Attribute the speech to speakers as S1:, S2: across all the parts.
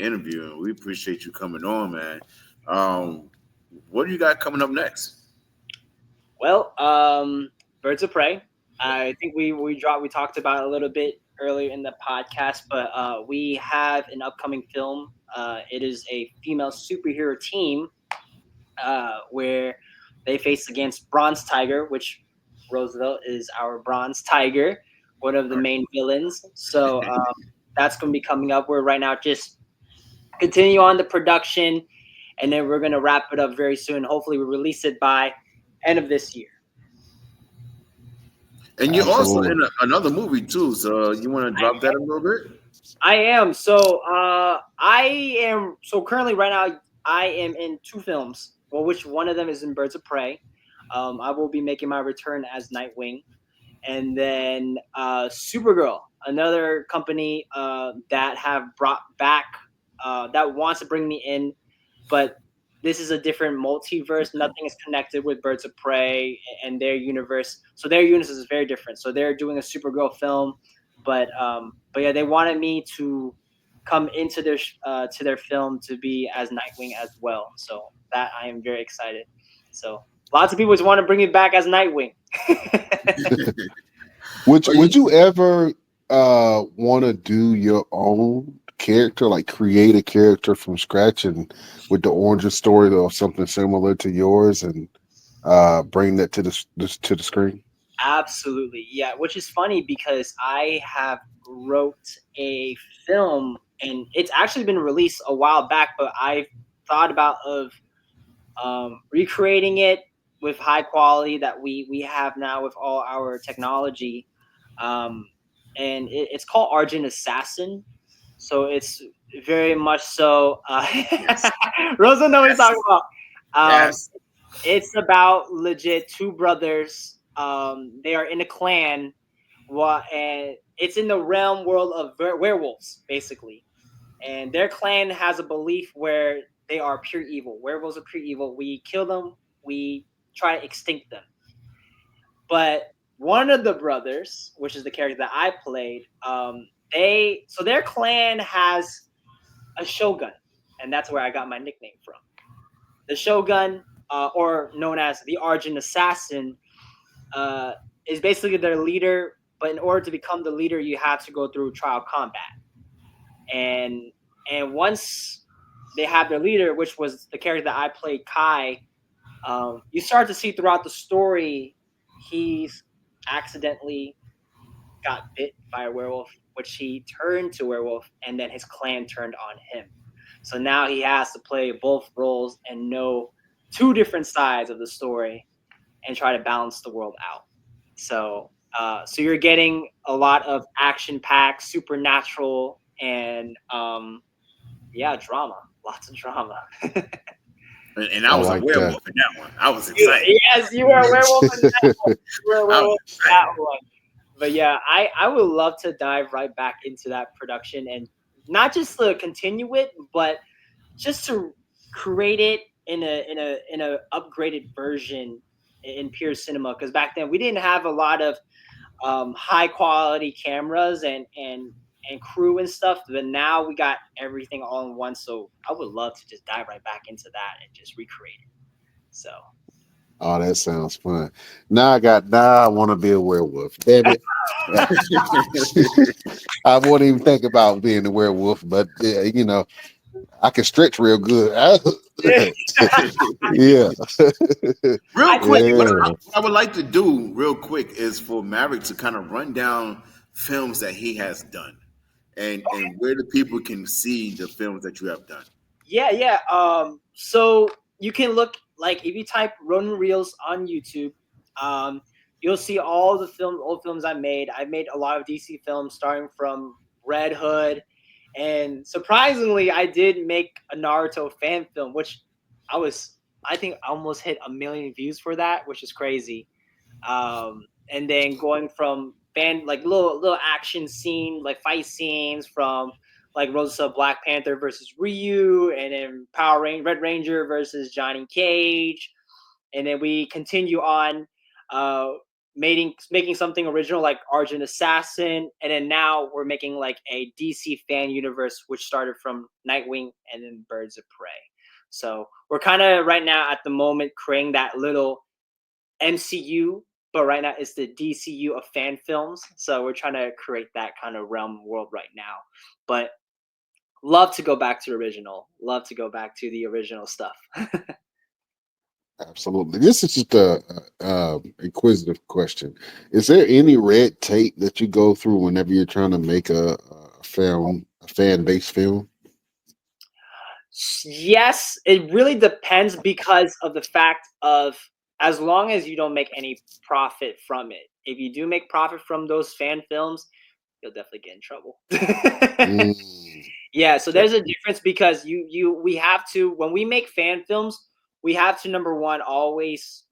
S1: interview, and we appreciate you coming on, man. What do you got coming up next?
S2: Well, Birds of Prey. I think we talked about it a little bit earlier in the podcast, but we have an upcoming film. It is a female superhero team where they face against Bronze Tiger, which Roosevelt is our Bronze Tiger, one of the main villains. So that's going to be coming up. We're right now just continue on the production, and then we're going to wrap it up very soon. Hopefully, we release it by end of this year.
S1: And you're also
S3: Absolutely.
S1: in another movie too, so you want to drop that a little bit?
S2: I am. So I am. So currently, right now, I am in two films. Well, which one of them is in Birds of Prey. I will be making my return as Nightwing, and then Supergirl, another company that have brought back that wants to bring me in, but this is a different multiverse. Nothing is connected with Birds of Prey and their universe. So their universe is very different. So they're doing a Supergirl film, but yeah, they wanted me to come into their to their film to be as Nightwing as well. So that I am very excited. So lots of people just want to bring me back as Nightwing.
S3: Would you ever want to do your own character, like create a character from scratch and with the origin story or something similar to yours, and bring that to to the screen?
S2: Absolutely, yeah. Which is funny because I have wrote a film and it's actually been released a while back, but I thought about of recreating it with high quality that we have now with all our technology, um, and it's called Argent Assassin. So it's very much so.
S1: Yes,
S2: Rosa knows what he's
S1: yes,
S2: talking about. Um,
S1: yes.
S2: it's about legit two brothers. They are in a clan, and it's in the realm world of werewolves, basically. And their clan has a belief where they are pure evil. Werewolves are pure evil. We kill them. We try to extinct them. But one of the brothers, which is the character that I played, their clan has a shogun, and that's where I got my nickname from. The shogun, or known as the Argent Assassin, uh, is basically their leader. But in order to become the leader, you have to go through trial combat. And once they have their leader, which was the character that I played, Kai, you start to see throughout the story he's accidentally got bit by a werewolf, which he turned to werewolf, and then his clan turned on him. So now he has to play both roles and know two different sides of the story and try to balance the world out. So you're getting a lot of action-packed, supernatural, and yeah, drama. Lots of drama.
S1: And I
S3: I
S1: was a
S3: like that.
S1: werewolf in that one. I was excited.
S2: Yes, you were a werewolf in that one. You were a
S1: I was
S2: werewolf in that
S1: excited.
S2: one. But yeah, I would love to dive right back into that production and not just to continue it, but just to create it in a upgraded version in pure cinema. Because back then we didn't have a lot of high quality cameras and crew and stuff, but now we got everything all in one. So I would love to just dive right back into that and just recreate it. So
S3: Oh, that sounds fun. Now I want to be a werewolf. Damn it. I won't even think about being a werewolf, but I can stretch real good. Yeah.
S1: Real
S2: I
S1: quick,
S2: think
S3: Yeah.
S1: what I would like to do real quick is for Maverick to kind of run down films that he has done and where the people can see the films that you have done.
S2: yeah. So you can look like if you type Ronin Reels on YouTube, um, you'll see all the old films I made. I made a lot of DC films, starting from Red Hood, and surprisingly, I did make a Naruto fan film, which I think I almost hit 1 million views for that, which is crazy. And then going from like little action scene, like fight scenes from like Rosa Black Panther versus Ryu, and then Red Ranger versus Johnny Cage, and then we continue on. making something original like Argent Assassin, and then now we're making like a DC fan universe, which started from Nightwing and then Birds of Prey. So we're kind of right now at the moment creating that little MCU, but right now it's the DCU of fan films. So we're trying to create that kind of realm world right now. But love to go back to original. Love to go back to the original stuff.
S3: Absolutely. This is just a inquisitive question. Is there any red tape that you go through whenever you're trying to make a film, a fan-based film?
S2: Yes, it really depends because of the fact of as long as you don't make any profit from it. If you do make profit from those fan films, you'll definitely get in trouble.
S3: Mm,
S2: Yeah, so there's a difference because we have to when we make fan films, we have to number one always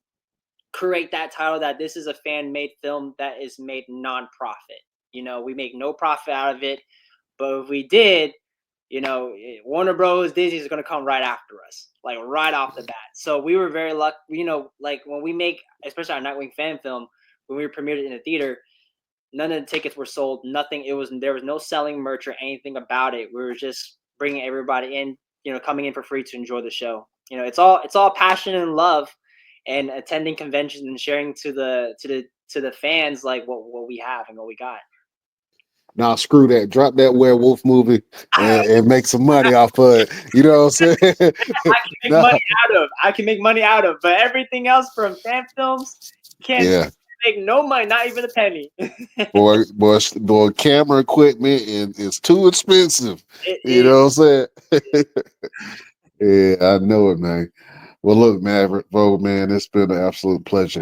S2: create that title that this is a fan made film that is made non-profit. We make no profit out of it, but if we did, Warner Bros. Disney is going to come right after us, like right off the bat. So we were very lucky, like when we make, especially our Nightwing fan film, when we premiered it in the theater, none of the tickets were sold. Nothing. There was no selling merch or anything about it. We were just bringing everybody in, coming in for free to enjoy the show. It's all passion and love, and attending conventions and sharing to the fans like what we have and what we got.
S3: Now screw that. Drop that werewolf movie and make some money off of it. You know what I'm saying?
S2: I can make money out of, but everything else from fan films can't make no money, not even a penny.
S3: boy, camera equipment is too expensive. You know what I'm saying? Yeah, I know it, man. Well, look, Maverick, bro, man, it's been an absolute pleasure